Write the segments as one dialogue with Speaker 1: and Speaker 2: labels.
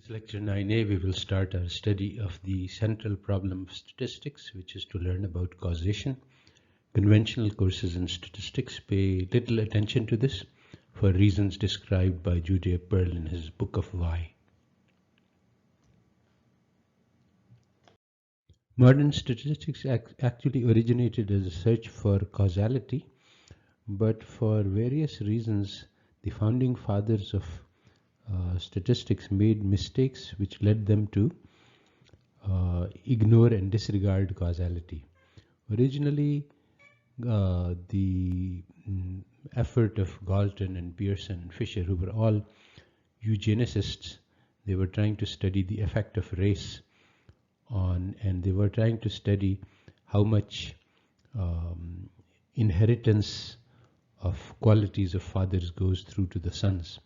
Speaker 1: This lecture 9a, we will start our study of the central problem of statistics, which is to learn about causation. Conventional courses in statistics pay little attention to this for reasons described by Judea Pearl in his Book of Why. Modern statistics actually originated as a search for causality, but for various reasons, the founding fathers of statistics made mistakes which led them to ignore and disregard causality. Originally, the effort of Galton and Pearson and Fisher, who were all eugenicists, they were trying to study the effect of race on, and they were trying to study how much inheritance of qualities of fathers goes through to the sons.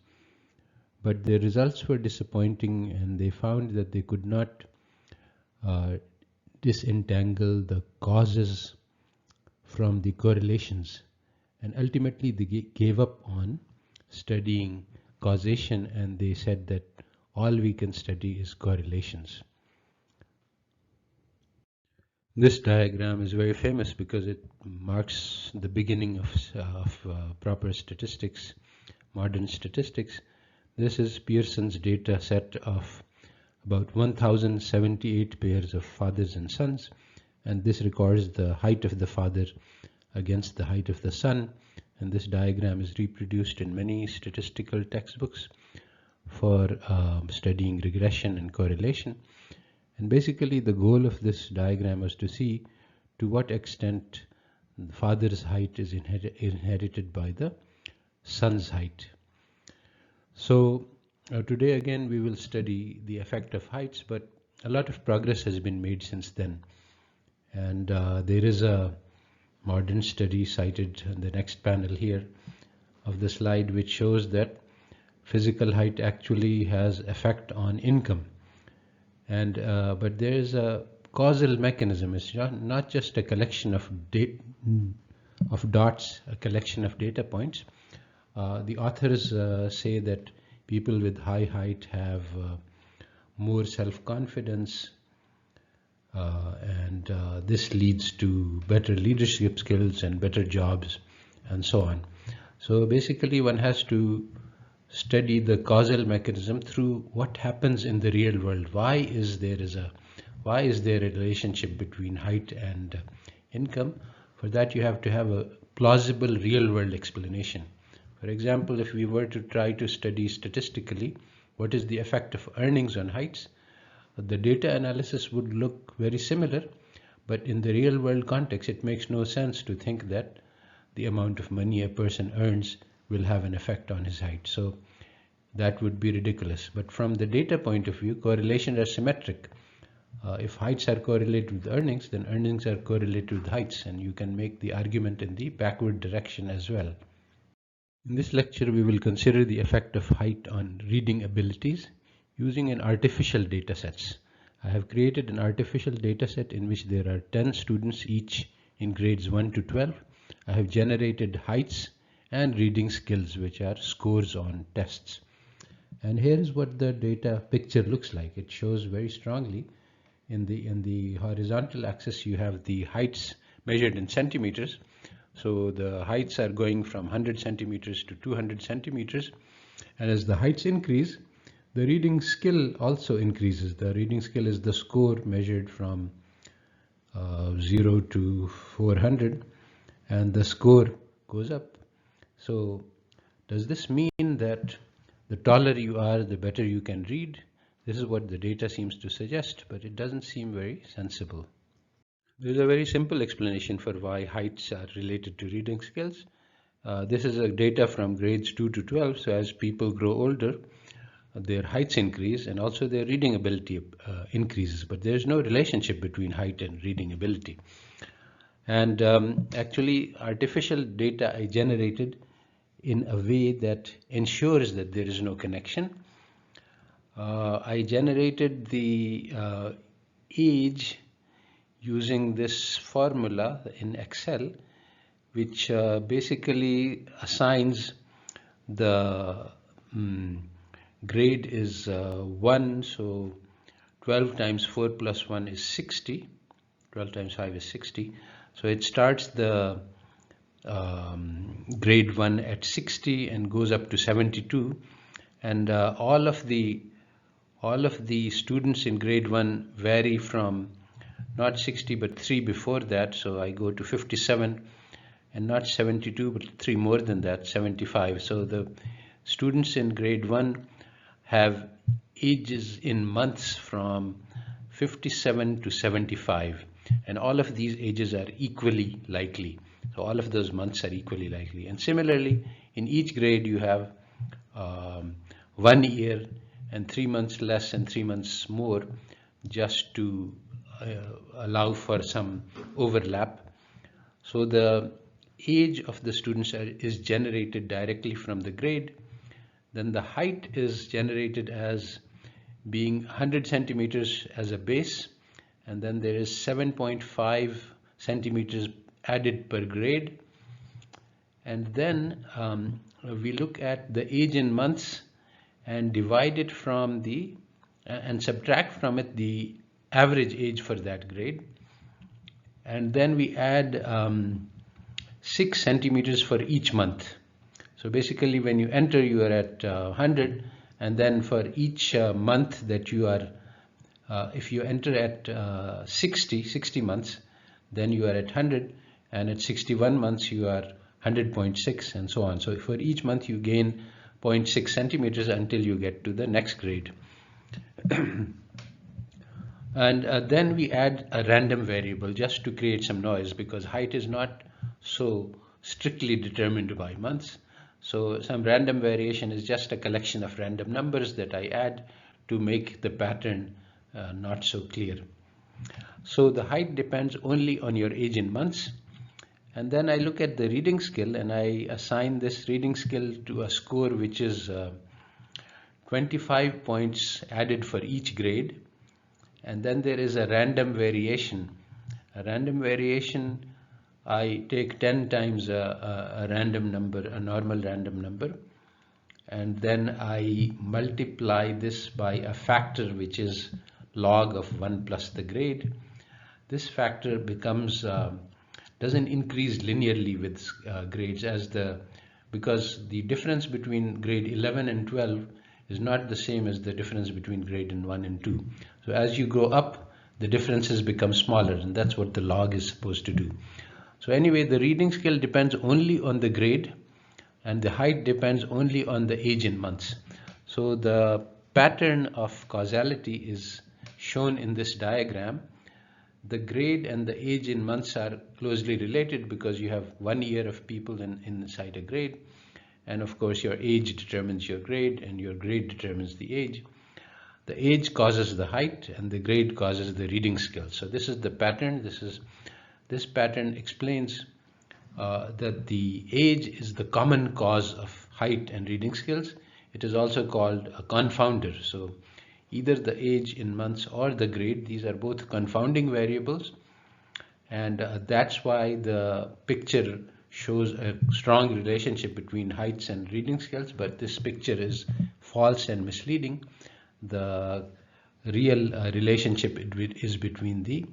Speaker 1: But their results were disappointing, and they found that they could not disentangle the causes from the correlations, and ultimately they gave up on studying causation, and they said that all we can study is correlations. This diagram is very famous because it marks the beginning of proper statistics, modern statistics. This is Pearson's data set of about 1078 pairs of fathers and sons, and this records the height of the father against the height of the son, and this diagram is reproduced in many statistical textbooks for studying regression and correlation. And basically the goal of this diagram was to see to what extent the father's height is inherited by the son's height. So today again we will study the effect of heights, but a lot of progress has been made since then. And there is a modern study cited in the next panel here of the slide, which shows that physical height actually has effect on income. And but there is a causal mechanism. It's not just a collection of dots, a collection of data points. The authors say that people with high height have more self-confidence, and this leads to better leadership skills and better jobs and so on. So basically one has to study the causal mechanism through what happens in the real world. Why is there a relationship between height and income? For that you have to have a plausible real world explanation. For example, if we were to try to study statistically what is the effect of earnings on heights, the data analysis would look very similar, but in the real world context it makes no sense to think that the amount of money a person earns will have an effect on his height. So that would be ridiculous. But from the data point of view, correlations are symmetric. If heights are correlated with earnings, then earnings are correlated with heights, and you can make the argument in the backward direction as well. In this lecture, we will consider the effect of height on reading abilities using an artificial data sets. I have created an artificial data set in which there are 10 students each in grades 1 to 12. I have generated heights and reading skills, which are scores on tests. And here is what the data picture looks like. It shows very strongly in the horizontal axis you have the heights measured in centimeters. So the heights are going from 100 centimeters to 200 centimeters, and as the heights increase, the reading skill also increases. The reading skill is the score measured from 0 to 400, and the score goes up. So does this mean that the taller you are, the better you can read? This is what the data seems to suggest, but it doesn't seem very sensible. There is a very simple explanation for why heights are related to reading skills. This is data from grades 2 to 12. So as people grow older, their heights increase and also their reading ability increases. But there is no relationship between height and reading ability. And actually, artificial data I generated in a way that ensures that there is no connection. I generated the age using this formula in Excel, which basically assigns the grade is 1, so 12 times 4 plus 1 is 60. 12 times 5 is 60. So it starts the grade 1 at 60 and goes up to 72, and all of the students in grade 1 vary from not 60 but 3 before that, so I go to 57, and not 72 but 3 more than that, 75. So the students in grade 1 have ages in months from 57 to 75, and all of these ages are equally likely. So all of those months are equally likely. And similarly, in each grade you have 1 year and 3 months less and 3 months more, just to allow for some overlap. So the age of the students is generated directly from the grade. Then the height is generated as being 100 centimeters as a base, and then there is 7.5 centimeters added per grade. And then we look at the age in months and divide it from the and subtract from it the average age for that grade, and then we add 6 centimeters for each month. So basically when you enter, you are at 100, and then for each month that you are, if you enter at 60 months, then you are at 100, and at 61 months you are 100.6, and so on. So for each month you gain 0.6 centimeters until you get to the next grade. And then we add a random variable just to create some noise, because height is not so strictly determined by months. So some random variation is just a collection of random numbers that I add to make the pattern not so clear. So the height depends only on your age in months. And then I look at the reading skill, and I assign this reading skill to a score which is 25 points added for each grade. And then there is a random variation. A random variation, I take 10 times a random number, a normal random number, and then I multiply this by a factor which is log of 1 plus the grade. This factor becomes doesn't increase linearly with grades, because the difference between grade 11 and 12 is not the same as the difference between grade 1 and 2. So as you grow up, the differences become smaller, and that's what the log is supposed to do. So anyway, the reading skill depends only on the grade, and the height depends only on the age in months. So the pattern of causality is shown in this diagram. The grade and the age in months are closely related because you have 1 year of people inside a grade, and of course your age determines your grade, and your grade determines the age. The age causes the height, and the grade causes the reading skill. So this is the pattern. This pattern explains that the age is the common cause of height and reading skills. It is also called a confounder. So either the age in months or the grade, these are both confounding variables, and that's why the picture shows a strong relationship between heights and reading skills, but this picture is false and misleading. The real relationship is between the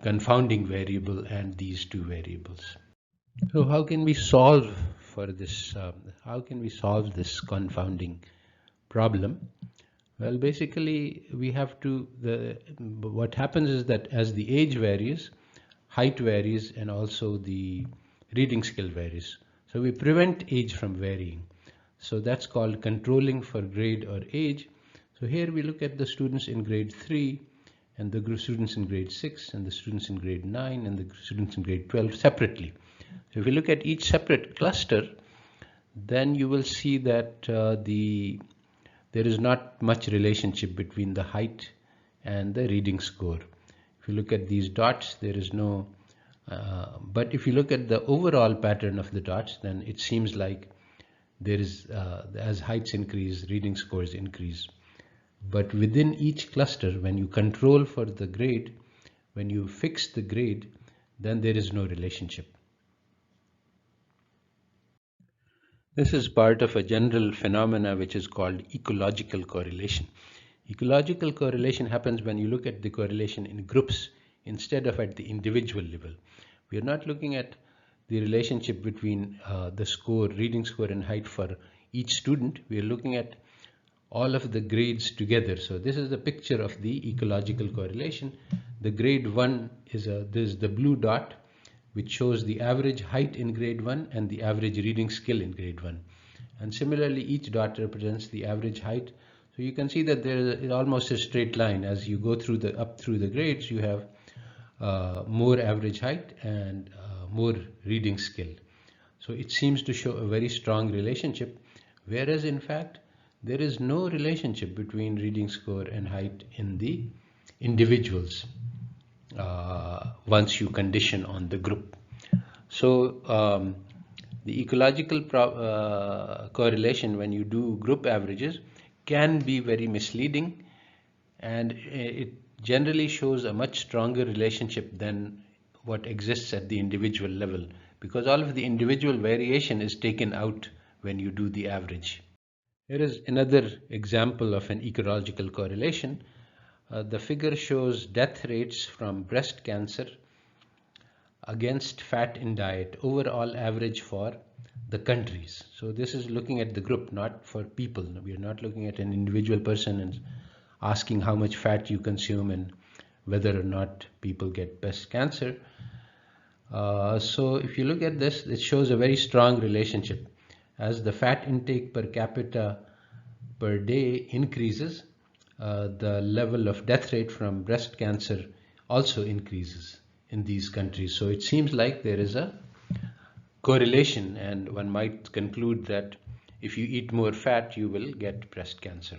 Speaker 1: confounding variable and these two variables. So how can we solve for this? How can we solve this confounding problem? Well, basically, we have to. What happens is that as the age varies, height varies, and also the reading skill varies. So we prevent age from varying. So that's called controlling for grade or age. So here we look at the students in grade 3, and the students in grade 6, and the students in grade 9, and the students in grade 12 separately. So if you look at each separate cluster, then you will see that there is not much relationship between the height and the reading score. If you look at these dots, there is no, but if you look at the overall pattern of the dots, then it seems like there is, as heights increase, reading scores increase. But within each cluster, when you control for the grade, when you fix the grade, then there is no relationship. This is part of a general phenomena which is called ecological correlation. Ecological correlation happens when you look at the correlation in groups instead of at the individual level. We are not looking at the relationship between the score, reading score and height for each student. We are looking at all of the grades together. So this is the picture of the ecological correlation. The grade 1 is the blue dot, which shows the average height in grade 1 and the average reading skill in grade 1. And similarly, each dot represents the average height. So you can see that there is almost a straight line. As you go through up through the grades, you have more average height and more reading skill. So it seems to show a very strong relationship, whereas in fact there is no relationship between reading score and height in the individuals once you condition on the group. So the ecological correlation when you do group averages can be very misleading, and it generally shows a much stronger relationship than what exists at the individual level, because all of the individual variation is taken out when you do the average. Here is another example of an ecological correlation. The figure shows death rates from breast cancer against fat in diet, overall average for the countries. So this is looking at the group, not for people. We are not looking at an individual person and asking how much fat you consume and whether or not people get breast cancer. So if you look at this, it shows a very strong relationship. As the fat intake per capita per day increases, the level of death rate from breast cancer also increases in these countries. So it seems like there is a correlation, and one might conclude that if you eat more fat, you will get breast cancer.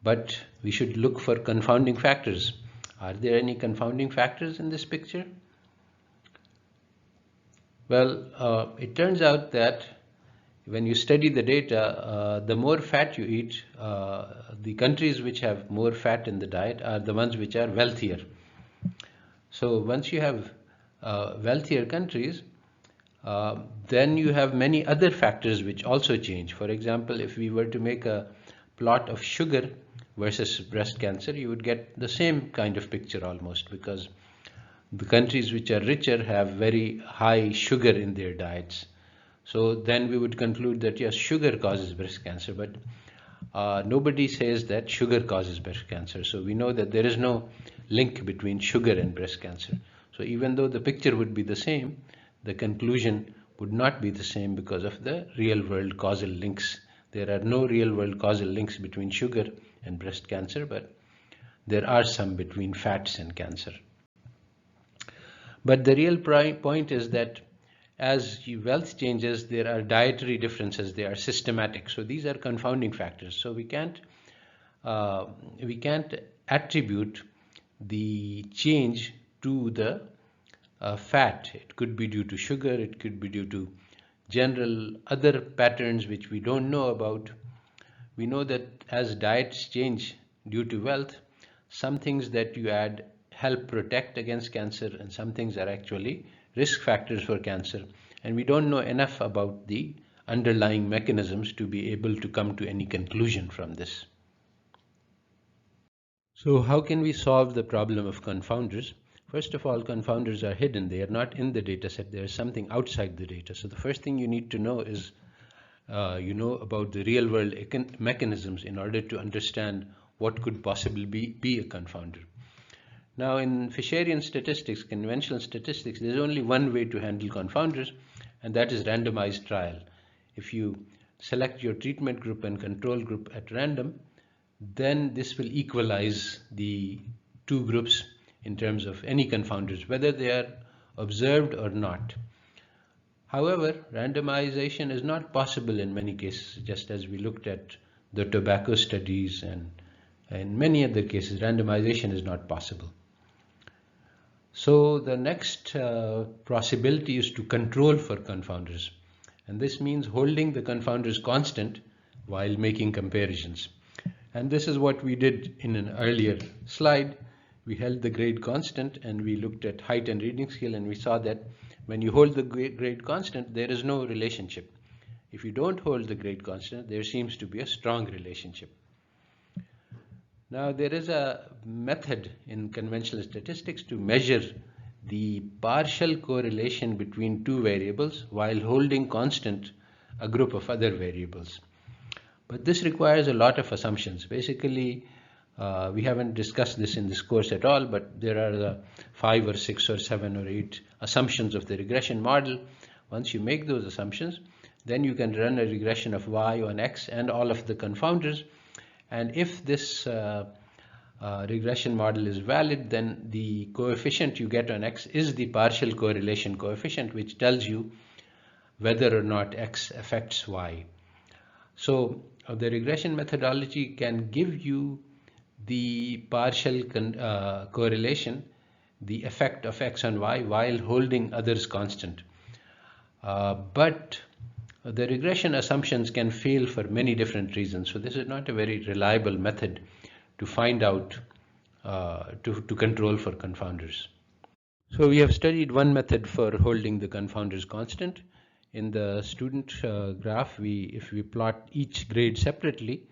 Speaker 1: But we should look for confounding factors. Are there any confounding factors in this picture? Well, it turns out that when you study the data, the more fat you eat, the countries which have more fat in the diet are the ones which are wealthier. So once you have wealthier countries, then you have many other factors which also change. For example, if we were to make a plot of sugar versus breast cancer, you would get the same kind of picture almost, because the countries which are richer have very high sugar in their diets. So then we would conclude that yes, sugar causes breast cancer, but nobody says that sugar causes breast cancer. So we know that there is no link between sugar and breast cancer. So even though the picture would be the same, the conclusion would not be the same because of the real world causal links. There are no real world causal links between sugar and breast cancer, but there are some between fats and cancer. But the real point is that as wealth changes, there are dietary differences. They are systematic. So these are confounding factors. So we can't attribute the change to the fat. It could be due to sugar. It could be due to general other patterns which we don't know about. We know that as diets change due to wealth, some things that you add help protect against cancer, and some things are actually risk factors for cancer. And we don't know enough about the underlying mechanisms to be able to come to any conclusion from this. So how can we solve the problem of confounders? First of all, confounders are hidden. They are not in the data set. There is something outside the data. So the first thing you need to know is about the real world mechanisms in order to understand what could possibly be a confounder. Now in Fisherian statistics, conventional statistics, there's only one way to handle confounders, and that is randomized trial. If you select your treatment group and control group at random, then this will equalize the two groups in terms of any confounders, whether they are observed or not. However, randomization is not possible in many cases, just as we looked at the tobacco studies, and in many other cases, randomization is not possible. So the next possibility is to control for confounders, and this means holding the confounders constant while making comparisons. And this is what we did in an earlier slide. We held the grade constant and we looked at height and reading skill, and we saw that when you hold the grade constant, there is no relationship. If you don't hold the grade constant, there seems to be a strong relationship. Now, there is a method in conventional statistics to measure the partial correlation between two variables while holding constant a group of other variables. But this requires a lot of assumptions. Basically, we haven't discussed this in this course at all, but there are 5 or 6 or 7 or 8 assumptions of the regression model. Once you make those assumptions, then you can run a regression of y on x and all of the confounders. And if this regression model is valid, then the coefficient you get on x is the partial correlation coefficient, which tells you whether or not x affects y. So the regression methodology can give you the partial correlation, the effect of x on y, while holding others constant. But the regression assumptions can fail for many different reasons. So this is not a very reliable method to find out, to control for confounders. So we have studied one method for holding the confounders constant. In the student graph, if we plot each grade separately,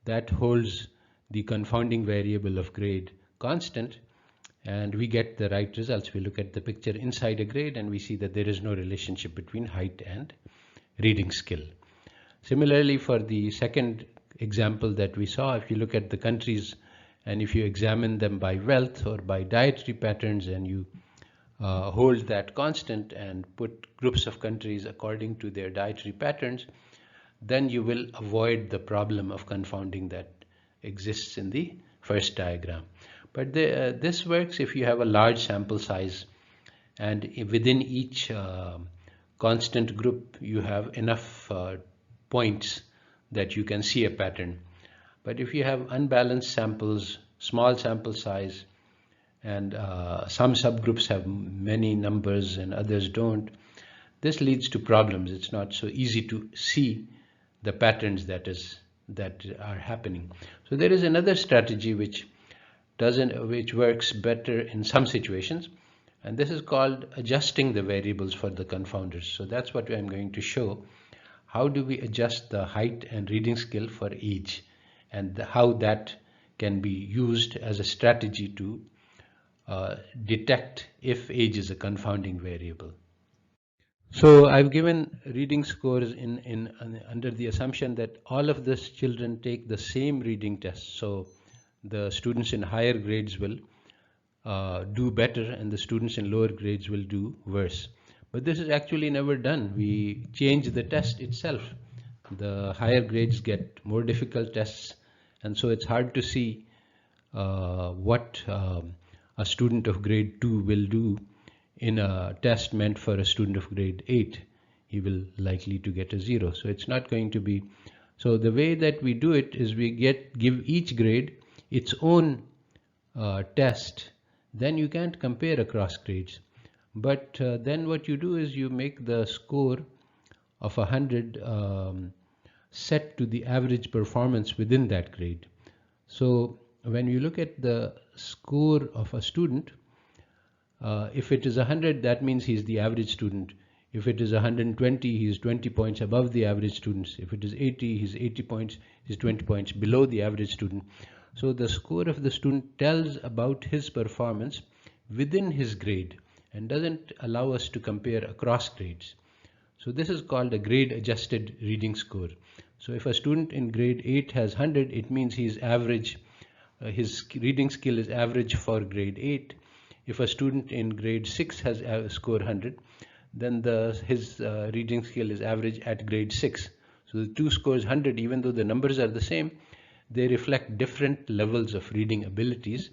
Speaker 1: that holds the confounding variable of grade constant, and we get the right results. We look at the picture inside a grade and we see that there is no relationship between height and reading skill. Similarly, for the second example that we saw, if you look at the countries and if you examine them by wealth or by dietary patterns, and you hold that constant and put groups of countries according to their dietary patterns, then you will avoid the problem of confounding that exists in the first diagram. But this works if you have a large sample size, and within each constant group you have enough points that you can see a pattern. But if you have unbalanced samples, small sample size, and some subgroups have many numbers and others don't, this leads to problems. It's not so easy to see the patterns that are happening. So there is another strategy which works better in some situations, and this is called adjusting the variables for the confounders. So that's what I'm going to show. How do we adjust the height and reading skill for age, and how that can be used as a strategy to detect if age is a confounding variable. So I've given reading scores under the assumption that all of the children take the same reading test. So the students in higher grades will do better and the students in lower grades will do worse. But this is actually never done. We change the test itself. The higher grades get more difficult tests, and so it's hard to see what a student of grade 2 will do in a test meant for a student of grade 8. He will likely to get a 0. So it's not going to be. So the way that we do it is we give each grade its own test. Then you can't compare across grades. But then what you do is you make the score of 100 set to the average performance within that grade. So when you look at the score of a student, if it is 100, that means he's the average student. If it is 120, he's 20 points above the average students. If it is 80, he's 80 points, he's 20 points below the average student. So the score of the student tells about his performance within his grade and doesn't allow us to compare across grades. So this is called a grade adjusted reading score. So if a student in grade 8 has 100, it means he's average. His reading skill is average for grade 8. If a student in grade 6 has a score 100, then his reading skill is average at grade 6. So the two scores 100, even though the numbers are the same, they reflect different levels of reading abilities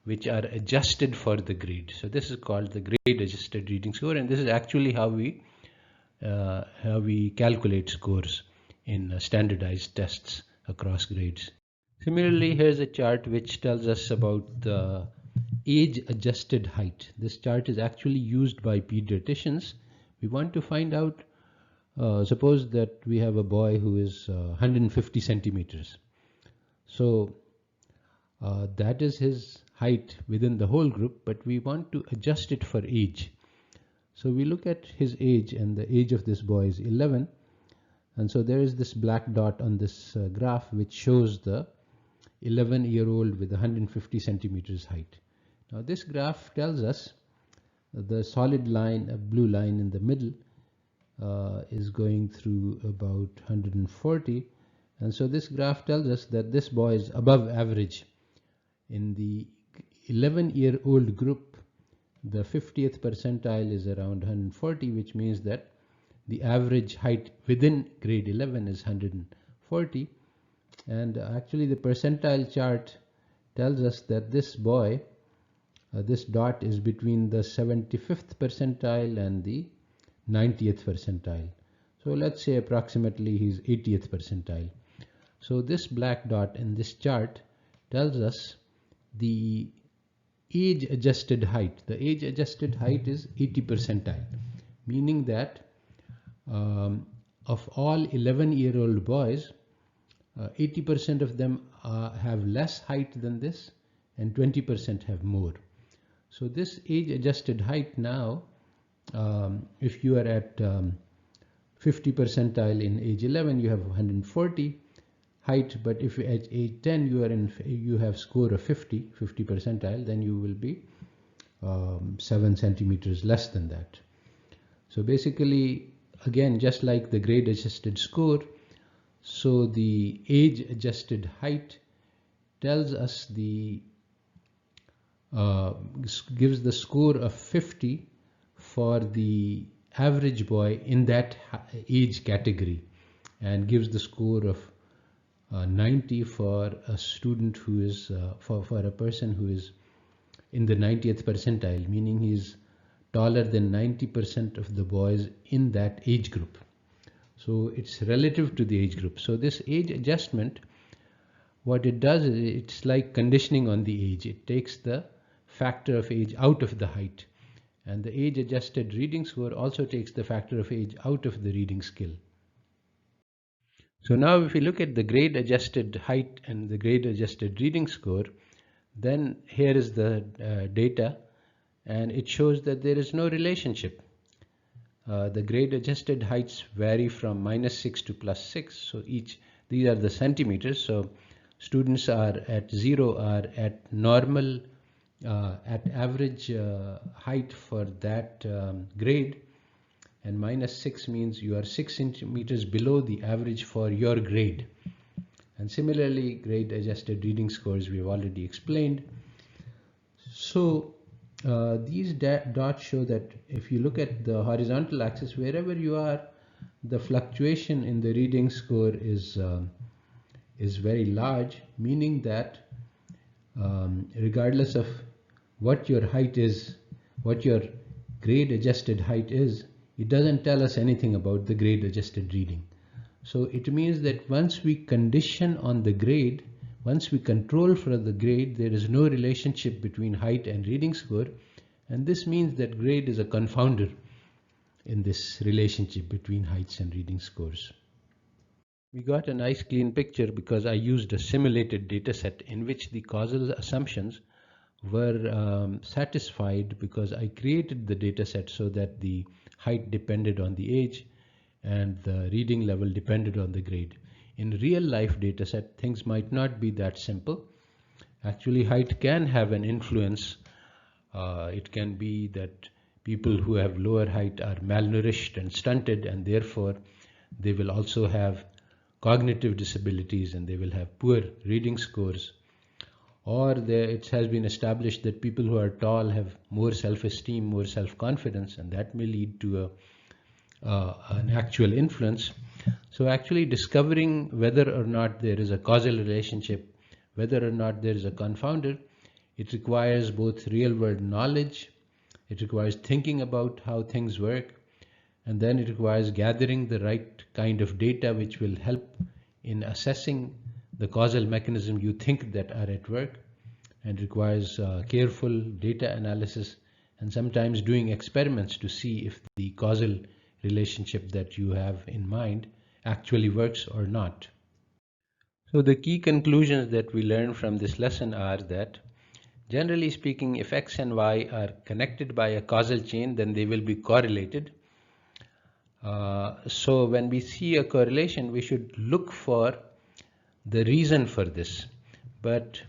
Speaker 1: which are adjusted for the grade. So this is called the grade adjusted reading score, and this is actually how we calculate scores in standardized tests across grades. Similarly, here's a chart which tells us about the age-adjusted height. This chart is actually used by pediatricians. We want to find out, suppose that we have a boy who is 150 centimeters. So that is his height within the whole group, but we want to adjust it for age. So we look at his age, and the age of this boy is 11. And so there is this black dot on this graph which shows the 11-year-old with 150 centimeters height. Now this graph tells us the solid line, a blue line in the middle, is going through about 140, and so this graph tells us that this boy is above average. In the 11-year-old group, the 50th percentile is around 140, which means that the average height within grade 11 is 140, and actually the percentile chart tells us that this boy, this dot is between the 75th percentile and the 90th percentile. So let's say approximately he's 80th percentile. So this black dot in this chart tells us the age adjusted height. The age adjusted height is 80 percentile, meaning that of all 11-year-old boys, 80% of them have less height than this and 20% have more. So this age adjusted height now, if you are at 50 percentile in age 11, you have 140 height, but if at age 10 you have score of 50 percentile, then you will be 7 centimeters less than that. So basically, again, just like the grade adjusted score, so the age adjusted height tells us gives the score of 50 for the average boy in that age category, and gives the score of 90 for a student who is for a person who is in the 90th percentile, meaning he's taller than 90% of the boys in that age group. So it's relative to the age group. So this age adjustment, what it does is it's like conditioning on the age. It takes the factor of age out of the height, and the age adjusted reading score also takes the factor of age out of the reading skill. So now if we look at the grade adjusted height and the grade adjusted reading score, then here is the data, and it shows that there is no relationship. The grade adjusted heights vary from -6 to +6. So these are the centimeters. So students are at 0 are at normal, at average height for that grade, and -6 means you are 6 centimeters below the average for your grade. And similarly, grade adjusted reading scores we have already explained. So these dots show that if you look at the horizontal axis, wherever you are, the fluctuation in the reading score is very large, meaning that regardless of what your height is, what your grade adjusted height is, it doesn't tell us anything about the grade adjusted reading. So it means that once we condition on the grade, once we control for the grade, there is no relationship between height and reading score, and this means that grade is a confounder in this relationship between heights and reading scores. We got a nice clean picture because I used a simulated data set in which the causal assumptions were satisfied, because I created the data set so that the height depended on the age and the reading level depended on the grade. In real life data set, things might not be that simple. Actually, height can have an influence. It can be that people who have lower height are malnourished and stunted, and therefore they will also have cognitive disabilities and they will have poor reading scores. Or it has been established that people who are tall have more self-esteem, more self-confidence, and that may lead to an actual influence. So actually discovering whether or not there is a causal relationship, whether or not there is a confounder, it requires both real-world knowledge, it requires thinking about how things work, and then it requires gathering the right kind of data which will help in assessing the causal mechanism you think that are at work, and requires careful data analysis and sometimes doing experiments to see if the causal relationship that you have in mind actually works or not. So the key conclusions that we learn from this lesson are that, generally speaking, if X and Y are connected by a causal chain, then they will be correlated. So when we see a correlation, we should look for the reason for this. But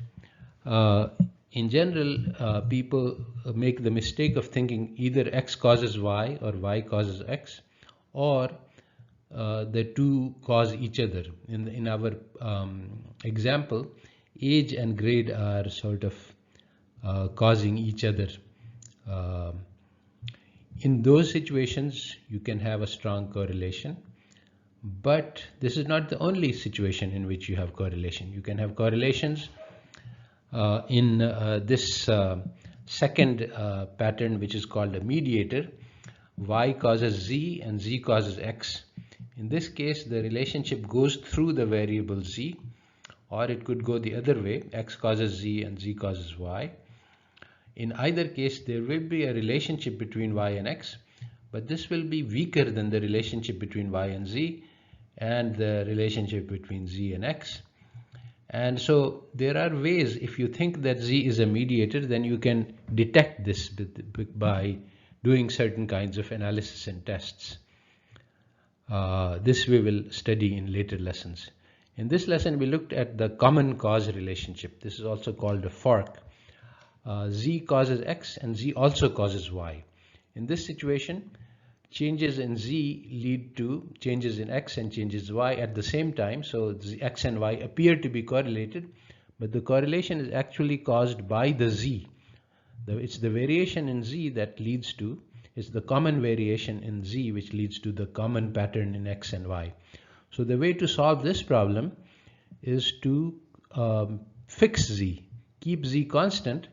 Speaker 1: in general, people make the mistake of thinking either X causes Y or Y causes X, or the two cause each other. In our example, age and grade are sort of causing each other. Uh, in those situations, you can have a strong correlation. But this is not the only situation in which you have correlation. You can have correlations in this second pattern, which is called a mediator. Y causes Z and Z causes X. In this case, the relationship goes through the variable Z, or it could go the other way. X causes Z and Z causes Y. In either case, there will be a relationship between Y and X, but this will be weaker than the relationship between Y and Z and the relationship between Z and X. And so there are ways, if you think that Z is a mediator, then you can detect this by doing certain kinds of analysis and tests. This we will study in later lessons. In this lesson, we looked at the common cause relationship. This is also called a fork. Z causes X and Z also causes Y. In this situation, changes in Z lead to changes in X and changes Y at the same time. So X and Y appear to be correlated, but the correlation is actually caused by the Z. It's the variation in Z that leads to, it's the common variation in Z which leads to the common pattern in X and Y. So the way to solve this problem is to fix Z, keep Z constant,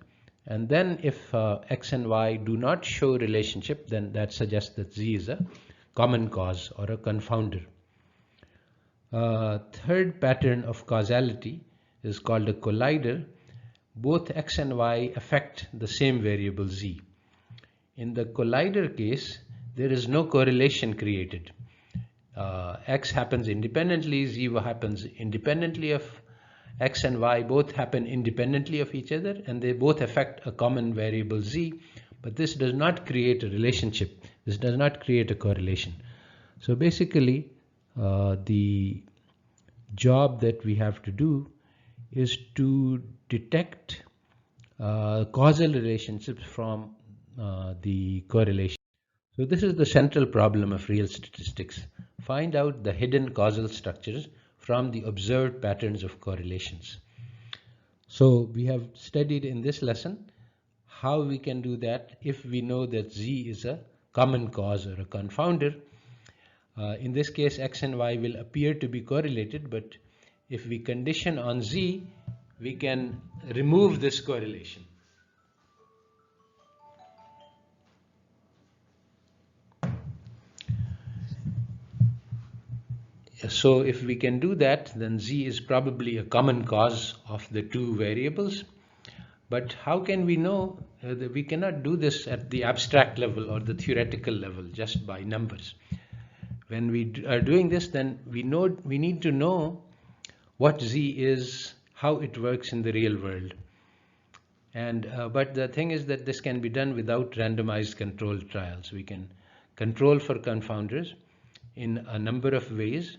Speaker 1: and then if X and Y do not show relationship, then that suggests that Z is a common cause or a confounder. Third pattern of causality is called a collider. Both X and Y affect the same variable Z. In the collider case, there is no correlation created. X happens independently, Z happens independently of X and Y, both happen independently of each other, and they both affect a common variable Z, but this does not create a relationship. This does not create a correlation. So basically, the job that we have to do is to detect causal relationships from the correlation. So this is the central problem of real statistics. Find out the hidden causal structures from the observed patterns of correlations. So we have studied in this lesson how we can do that if we know that Z is a common cause or a confounder. In this case, X and Y will appear to be correlated, but if we condition on Z, we can remove this correlation. So if we can do that, then Z is probably a common cause of the two variables. But how can we know that we cannot do this at the abstract level or the theoretical level just by numbers? When we are doing this, then we need to know what Z is, how it works in the real world. And but the thing is that this can be done without randomized controlled trials. We can control for confounders in a number of ways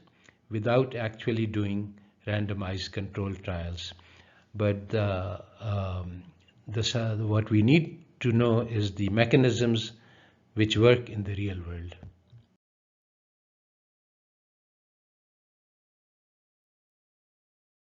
Speaker 1: without actually doing randomized controlled trials. But what we need to know is the mechanisms which work in the real world.